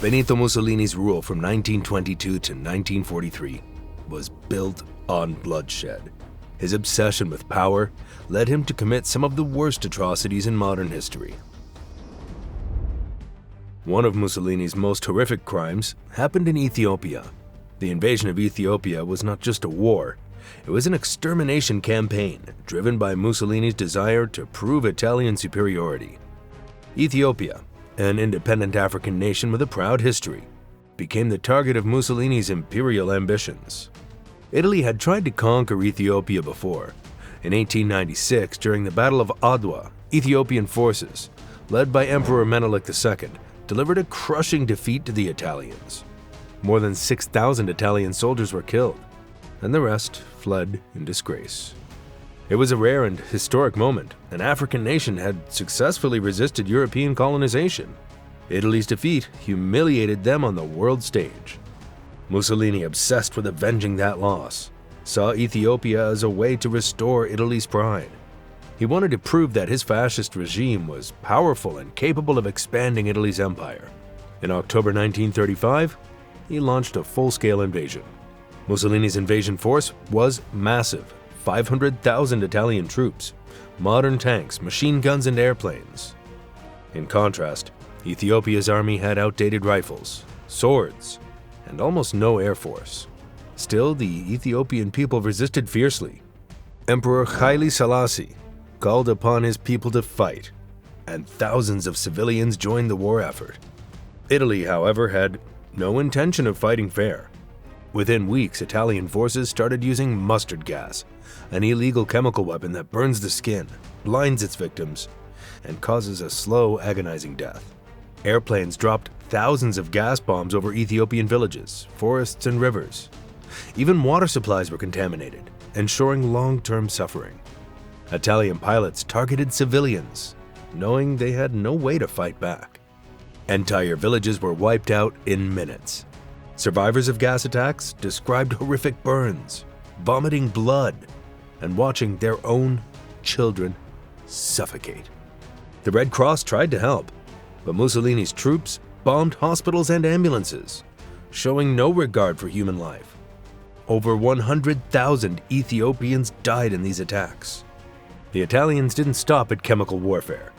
Benito Mussolini's rule from 1922 to 1943 was built on bloodshed. His obsession with power led him to commit some of the worst atrocities in modern history. One of Mussolini's most horrific crimes happened in Ethiopia. The invasion of Ethiopia was not just a war, it was an extermination campaign driven by Mussolini's desire to prove Italian superiority. Ethiopia, an independent African nation with a proud history, became the target of Mussolini's imperial ambitions. Italy had tried to conquer Ethiopia before. In 1896, during the Battle of Adwa, Ethiopian forces, led by Emperor Menelik II, delivered a crushing defeat to the Italians. More than 6,000 Italian soldiers were killed, and the rest fled in disgrace. It was a rare and historic moment. An African nation had successfully resisted European colonization. Italy's defeat humiliated them on the world stage. Mussolini, obsessed with avenging that loss, saw Ethiopia as a way to restore Italy's pride. He wanted to prove that his fascist regime was powerful and capable of expanding Italy's empire. In October 1935, he launched a full-scale invasion. Mussolini's invasion force was massive. 500,000 Italian troops, modern tanks, machine guns, and airplanes. In contrast, Ethiopia's army had outdated rifles, swords, and almost no air force. Still, the Ethiopian people resisted fiercely. Emperor Haile Selassie called upon his people to fight, and thousands of civilians joined the war effort. Italy, however, had no intention of fighting fair. Within weeks, Italian forces started using mustard gas, an illegal chemical weapon that burns the skin, blinds its victims, and causes a slow, agonizing death. Airplanes dropped thousands of gas bombs over Ethiopian villages, forests, and rivers. Even water supplies were contaminated, ensuring long-term suffering. Italian pilots targeted civilians, knowing they had no way to fight back. Entire villages were wiped out in minutes. Survivors of gas attacks described horrific burns, vomiting blood, and watching their own children suffocate. The Red Cross tried to help, but Mussolini's troops bombed hospitals and ambulances, showing no regard for human life. Over 100,000 Ethiopians died in these attacks. The Italians didn't stop at chemical warfare.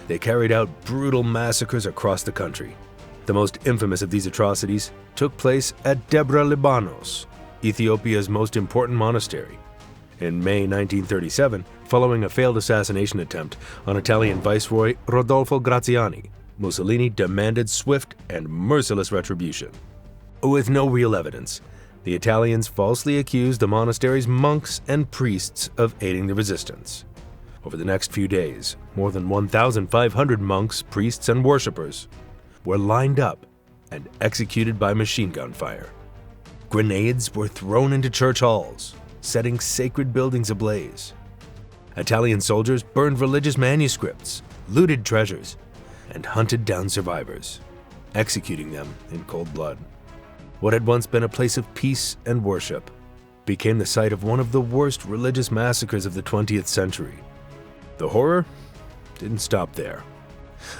They carried out brutal massacres across the country. The most infamous of these atrocities took place at Debre Libanos, Ethiopia's most important monastery. In May 1937, following a failed assassination attempt on Italian Viceroy Rodolfo Graziani, Mussolini demanded swift and merciless retribution. With no real evidence, the Italians falsely accused the monastery's monks and priests of aiding the resistance. Over the next few days, more than 1,500 monks, priests, and worshippers were lined up and executed by machine gun fire. Grenades were thrown into church halls, setting sacred buildings ablaze. Italian soldiers burned religious manuscripts, looted treasures, and hunted down survivors, executing them in cold blood. What had once been a place of peace and worship became the site of one of the worst religious massacres of the 20th century. The horror didn't stop there.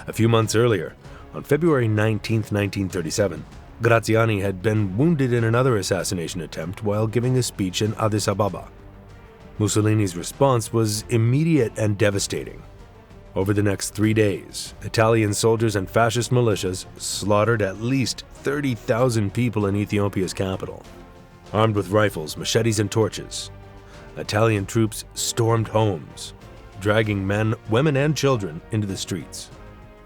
A few months earlier, on February 19, 1937, Graziani had been wounded in another assassination attempt while giving a speech in Addis Ababa. Mussolini's response was immediate and devastating. Over the next 3 days, Italian soldiers and fascist militias slaughtered at least 30,000 people in Ethiopia's capital. Armed with rifles, machetes, and torches, Italian troops stormed homes, dragging men, women, and children into the streets.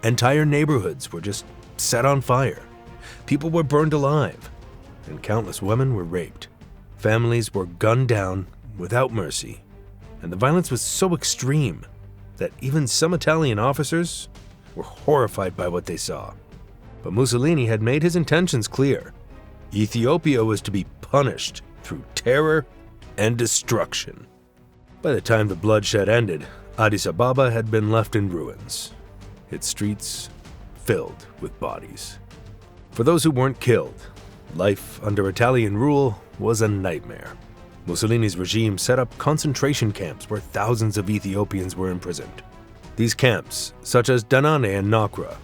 Entire neighborhoods were just set on fire. People were burned alive, and countless women were raped. Families were gunned down without mercy, and the violence was so extreme that even some Italian officers were horrified by what they saw. But Mussolini had made his intentions clear. Ethiopia was to be punished through terror and destruction. By the time the bloodshed ended, Addis Ababa had been left in ruins, its streets filled with bodies. For those who weren't killed, life under Italian rule was a nightmare. Mussolini's regime set up concentration camps where thousands of Ethiopians were imprisoned. These camps, such as Danane and Nakra,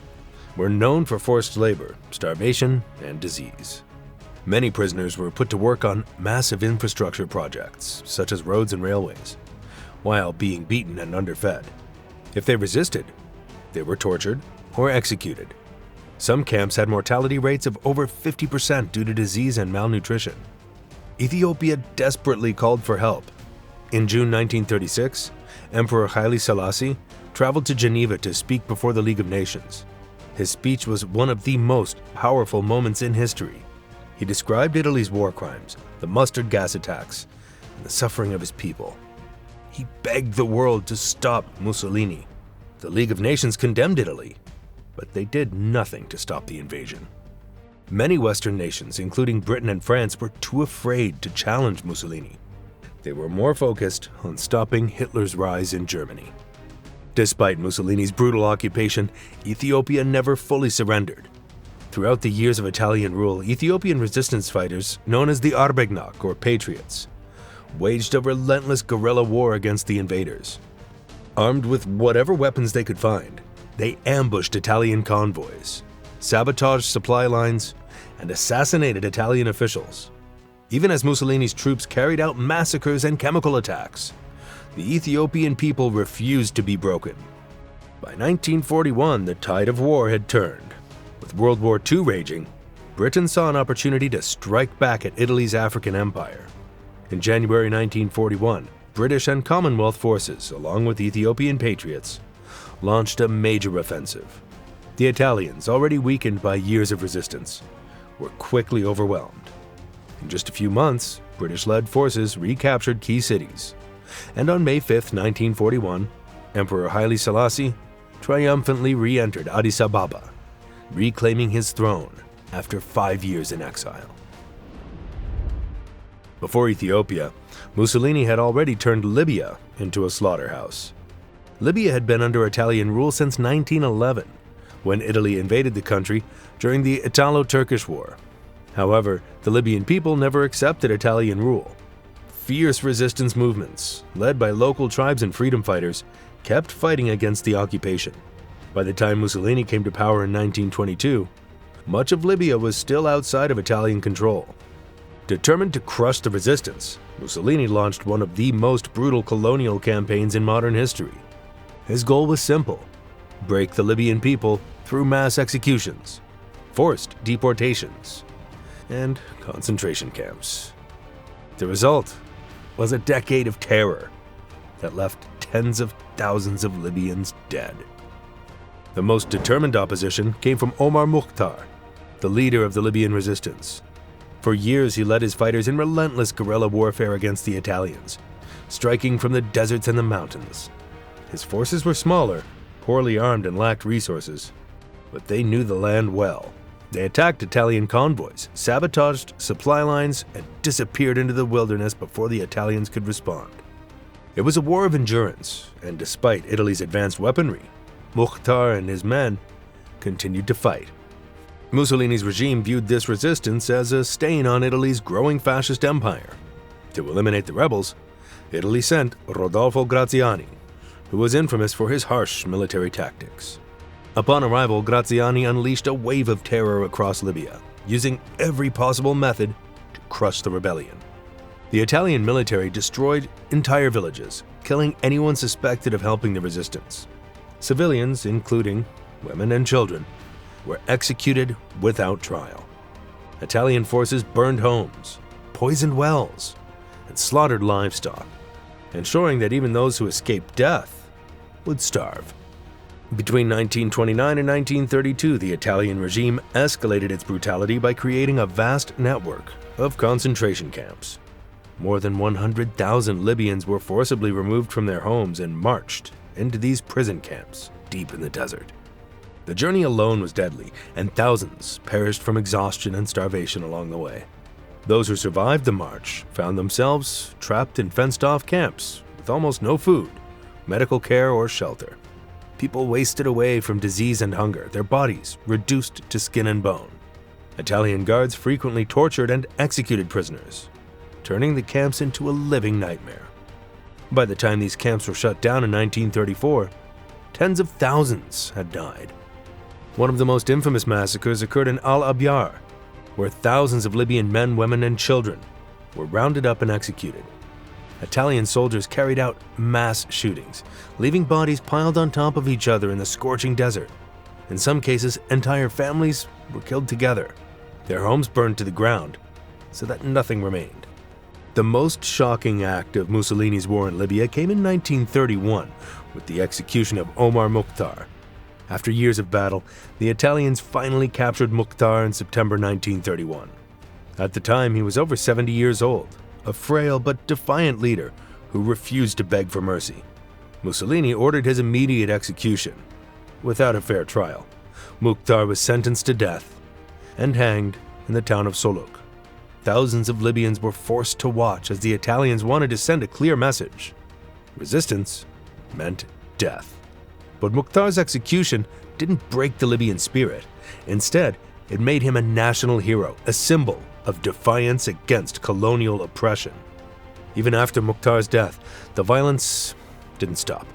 were known for forced labor, starvation, and disease. Many prisoners were put to work on massive infrastructure projects, such as roads and railways, while being beaten and underfed. If they resisted, they were tortured or executed. Some camps had mortality rates of over 50% due to disease and malnutrition. Ethiopia desperately called for help. In June 1936, Emperor Haile Selassie traveled to Geneva to speak before the League of Nations. His speech was one of the most powerful moments in history. He described Italy's war crimes, the mustard gas attacks, and the suffering of his people. He begged the world to stop Mussolini. The League of Nations condemned Italy, but they did nothing to stop the invasion. Many Western nations, including Britain and France, were too afraid to challenge Mussolini. They were more focused on stopping Hitler's rise in Germany. Despite Mussolini's brutal occupation, Ethiopia never fully surrendered. Throughout the years of Italian rule, Ethiopian resistance fighters, known as the Arbegnok or Patriots, waged a relentless guerrilla war against the invaders. Armed with whatever weapons they could find, they ambushed Italian convoys, sabotaged supply lines, and assassinated Italian officials. Even as Mussolini's troops carried out massacres and chemical attacks, the Ethiopian people refused to be broken. By 1941, the tide of war had turned. With World War II raging, Britain saw an opportunity to strike back at Italy's African empire. In January 1941, British and Commonwealth forces, along with Ethiopian patriots, launched a major offensive. The Italians, already weakened by years of resistance, were quickly overwhelmed. In just a few months, British-led forces recaptured key cities, and on May 5, 1941, Emperor Haile Selassie triumphantly re-entered Addis Ababa, reclaiming his throne after 5 years in exile. Before Ethiopia, Mussolini had already turned Libya into a slaughterhouse. Libya had been under Italian rule since 1911, when Italy invaded the country during the Italo-Turkish War. However, the Libyan people never accepted Italian rule. Fierce resistance movements, led by local tribes and freedom fighters, kept fighting against the occupation. By the time Mussolini came to power in 1922, much of Libya was still outside of Italian control. Determined to crush the resistance, Mussolini launched one of the most brutal colonial campaigns in modern history. His goal was simple: break the Libyan people through mass executions, forced deportations, and concentration camps. The result was a decade of terror that left tens of thousands of Libyans dead. The most determined opposition came from Omar Mukhtar, the leader of the Libyan resistance. For years, he led his fighters in relentless guerrilla warfare against the Italians, striking from the deserts and the mountains. His forces were smaller, poorly armed, and lacked resources, but they knew the land well. They attacked Italian convoys, sabotaged supply lines, and disappeared into the wilderness before the Italians could respond. It was a war of endurance, and despite Italy's advanced weaponry, Mukhtar and his men continued to fight. Mussolini's regime viewed this resistance as a stain on Italy's growing fascist empire. To eliminate the rebels, Italy sent Rodolfo Graziani, who was infamous for his harsh military tactics. Upon arrival, Graziani unleashed a wave of terror across Libya, using every possible method to crush the rebellion. The Italian military destroyed entire villages, killing anyone suspected of helping the resistance. Civilians, including women and children, were executed without trial. Italian forces burned homes, poisoned wells, and slaughtered livestock, ensuring that even those who escaped death would starve. Between 1929 and 1932, the Italian regime escalated its brutality by creating a vast network of concentration camps. More than 100,000 Libyans were forcibly removed from their homes and marched into these prison camps deep in the desert. The journey alone was deadly, and thousands perished from exhaustion and starvation along the way. Those who survived the march found themselves trapped in fenced-off camps with almost no food, medical care, or shelter. People wasted away from disease and hunger, their bodies reduced to skin and bone. Italian guards frequently tortured and executed prisoners, turning the camps into a living nightmare. By the time these camps were shut down in 1934, tens of thousands had died. One of the most infamous massacres occurred in Al-Abyar, where thousands of Libyan men, women, and children were rounded up and executed. Italian soldiers carried out mass shootings, leaving bodies piled on top of each other in the scorching desert. In some cases, entire families were killed together, their homes burned to the ground, so that nothing remained. The most shocking act of Mussolini's war in Libya came in 1931 with the execution of Omar Mukhtar. After years of battle, the Italians finally captured Mukhtar in September 1931. At the time, he was over 70 years old, a frail but defiant leader who refused to beg for mercy. Mussolini ordered his immediate execution. Without a fair trial, Mukhtar was sentenced to death and hanged in the town of Soluk. Thousands of Libyans were forced to watch as the Italians wanted to send a clear message. Resistance meant death. But Mukhtar's execution didn't break the Libyan spirit. Instead, it made him a national hero, a symbol of defiance against colonial oppression. Even after Mukhtar's death, the violence didn't stop.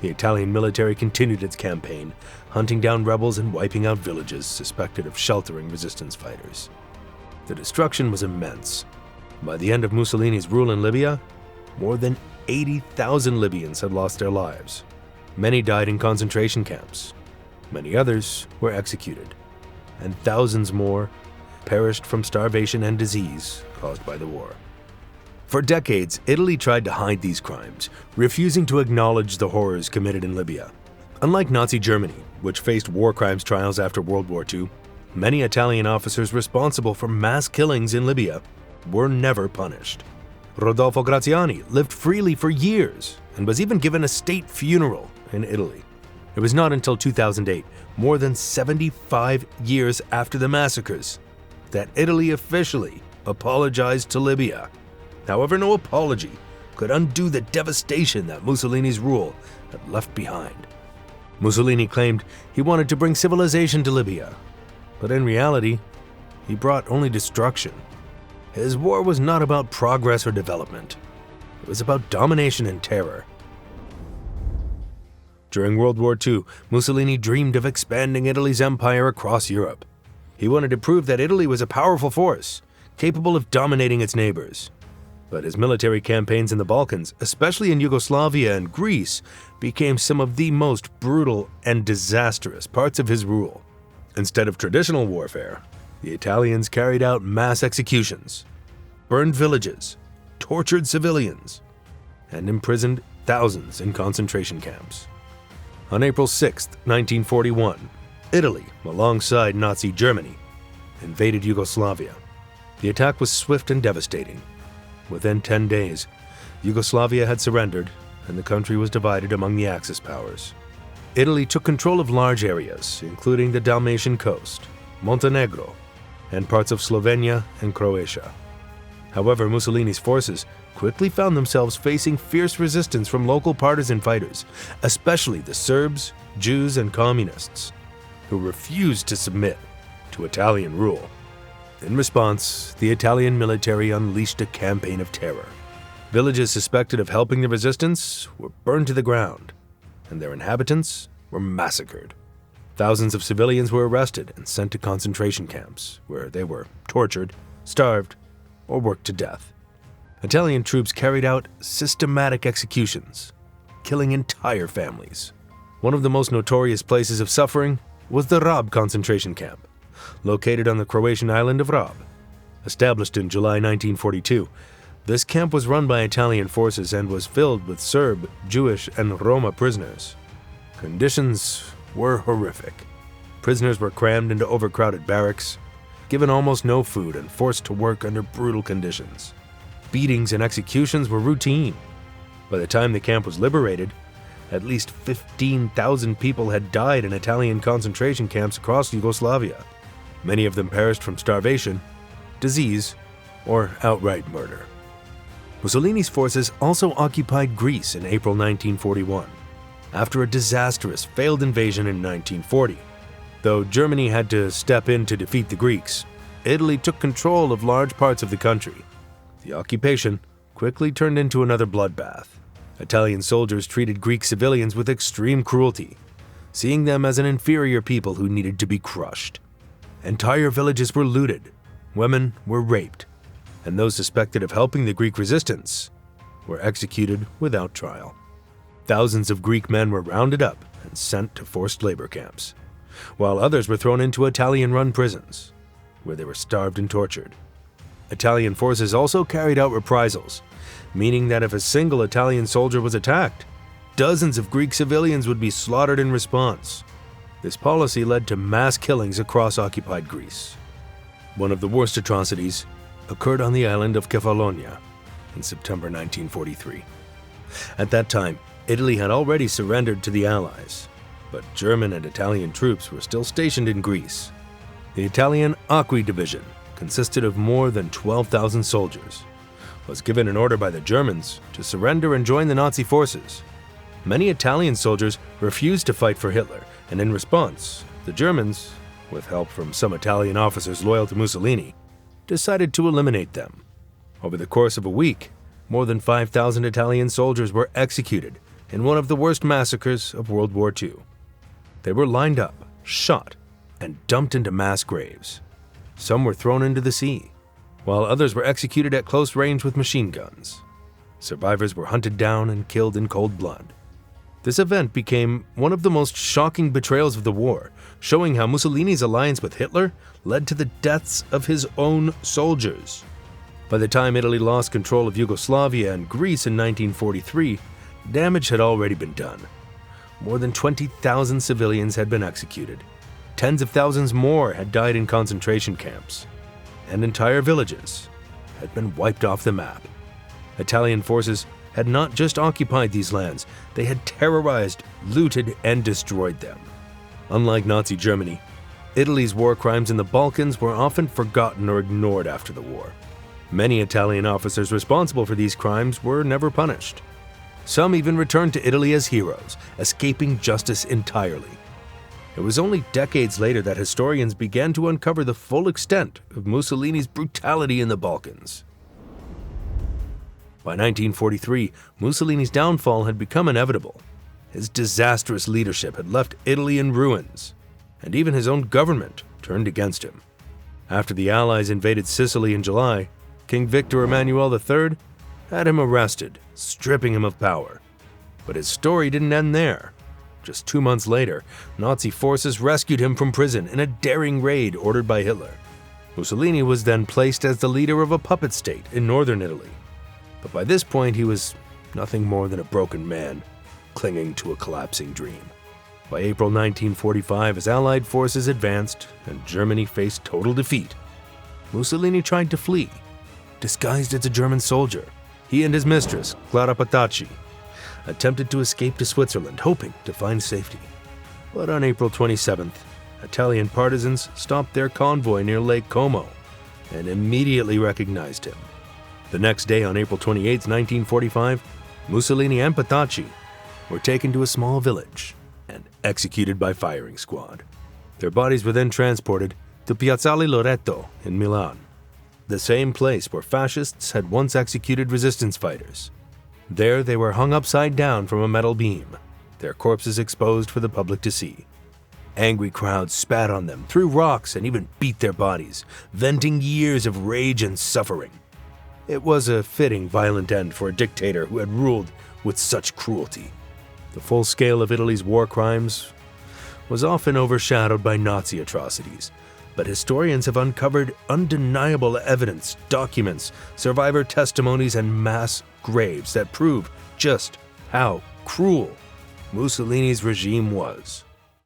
The Italian military continued its campaign, hunting down rebels and wiping out villages suspected of sheltering resistance fighters. The destruction was immense. By the end of Mussolini's rule in Libya, more than 80,000 Libyans had lost their lives. Many died in concentration camps. Many others were executed, and thousands more perished from starvation and disease caused by the war. For decades, Italy tried to hide these crimes, refusing to acknowledge the horrors committed in Libya. Unlike Nazi Germany, which faced war crimes trials after World War II, many Italian officers responsible for mass killings in Libya were never punished. Rodolfo Graziani lived freely for years and was even given a state funeral in Italy. It was not until 2008, more than 75 years after the massacres, that Italy officially apologized to Libya. However, no apology could undo the devastation that Mussolini's rule had left behind. Mussolini claimed he wanted to bring civilization to Libya, but in reality, he brought only destruction. His war was not about progress or development. It was about domination and terror. During World War II, Mussolini dreamed of expanding Italy's empire across Europe. He wanted to prove that Italy was a powerful force, capable of dominating its neighbors. But his military campaigns in the Balkans, especially in Yugoslavia and Greece, became some of the most brutal and disastrous parts of his rule. Instead of traditional warfare, the Italians carried out mass executions, burned villages, tortured civilians, and imprisoned thousands in concentration camps. On April 6, 1941, Italy, alongside Nazi Germany, invaded Yugoslavia. The attack was swift and devastating. Within 10 days, Yugoslavia had surrendered, and the country was divided among the Axis powers. Italy took control of large areas, including the Dalmatian coast, Montenegro, and parts of Slovenia and Croatia. However, Mussolini's forces quickly found themselves facing fierce resistance from local partisan fighters, especially the Serbs, Jews, and Communists, who refused to submit to Italian rule. In response, the Italian military unleashed a campaign of terror. Villages suspected of helping the resistance were burned to the ground, and their inhabitants were massacred. Thousands of civilians were arrested and sent to concentration camps, where they were tortured, starved, or worked to death. Italian troops carried out systematic executions, killing entire families. One of the most notorious places of suffering was the Rab concentration camp, located on the Croatian island of Rab. Established in July 1942, this camp was run by Italian forces and was filled with Serb, Jewish, and Roma prisoners. Conditions were horrific. Prisoners were crammed into overcrowded barracks, given almost no food, and forced to work under brutal conditions. Beatings and executions were routine. By the time the camp was liberated, at least 15,000 people had died in Italian concentration camps across Yugoslavia. Many of them perished from starvation, disease, or outright murder. Mussolini's forces also occupied Greece in April 1941, after a disastrous failed invasion in 1940. Though Germany had to step in to defeat the Greeks, Italy took control of large parts of the country. The occupation quickly turned into another bloodbath. Italian soldiers treated Greek civilians with extreme cruelty. seeing them as an inferior people who needed to be crushed. Entire villages were looted, women were raped, and those suspected of helping the Greek resistance were executed without trial. Thousands of Greek men were rounded up and sent to forced labor camps, while others were thrown into Italian-run prisons, where they were starved and tortured. Italian forces also carried out reprisals, meaning that if a single Italian soldier was attacked, dozens of Greek civilians would be slaughtered in response. This policy led to mass killings across occupied Greece. One of the worst atrocities occurred on the island of Kefalonia in September 1943. At that time, Italy had already surrendered to the Allies, but German and Italian troops were still stationed in Greece. The Italian Acqui Division consisted of more than 12,000 soldiers, was given an order by the Germans to surrender and join the Nazi forces. Many Italian soldiers refused to fight for Hitler, and in response, the Germans, with help from some Italian officers loyal to Mussolini, decided to eliminate them. Over the course of a week, more than 5,000 Italian soldiers were executed in one of the worst massacres of World War II. They were lined up, shot, and dumped into mass graves. Some were thrown into the sea, while others were executed at close range with machine guns. Survivors were hunted down and killed in cold blood. This event became one of the most shocking betrayals of the war, showing how Mussolini's alliance with Hitler led to the deaths of his own soldiers. By the time Italy lost control of Yugoslavia and Greece in 1943, damage had already been done. More than 20,000 civilians had been executed. Tens of thousands more had died in concentration camps, and entire villages had been wiped off the map. Italian forces had not just occupied these lands, they had terrorized, looted, and destroyed them. Unlike Nazi Germany, Italy's war crimes in the Balkans were often forgotten or ignored after the war. Many Italian officers responsible for these crimes were never punished. Some even returned to Italy as heroes, escaping justice entirely. It was only decades later that historians began to uncover the full extent of Mussolini's brutality in the Balkans. By 1943, Mussolini's downfall had become inevitable. His disastrous leadership had left Italy in ruins, and even his own government turned against him. After the Allies invaded Sicily in July, King Victor Emmanuel III had him arrested, stripping him of power. But his story didn't end there. Just 2 months later, Nazi forces rescued him from prison in a daring raid ordered by Hitler. Mussolini was then placed as the leader of a puppet state in northern Italy. But by this point, he was nothing more than a broken man, clinging to a collapsing dream. By April 1945, as Allied forces advanced and Germany faced total defeat, Mussolini tried to flee. Disguised as a German soldier, he and his mistress, Clara Petacci, attempted to escape to Switzerland, hoping to find safety. But on April 27th, Italian partisans stopped their convoy near Lake Como and immediately recognized him. The next day, on April 28, 1945, Mussolini and Petacci were taken to a small village and executed by firing squad. Their bodies were then transported to Piazzale Loreto in Milan, the same place where fascists had once executed resistance fighters. There they were hung upside down from a metal beam, their corpses exposed for the public to see. Angry crowds spat on them, threw rocks, and even beat their bodies, venting years of rage and suffering. It was a fitting, violent end for a dictator who had ruled with such cruelty. The full scale of Italy's war crimes was often overshadowed by Nazi atrocities, but historians have uncovered undeniable evidence, documents, survivor testimonies, and mass graves that prove just how cruel Mussolini's regime was.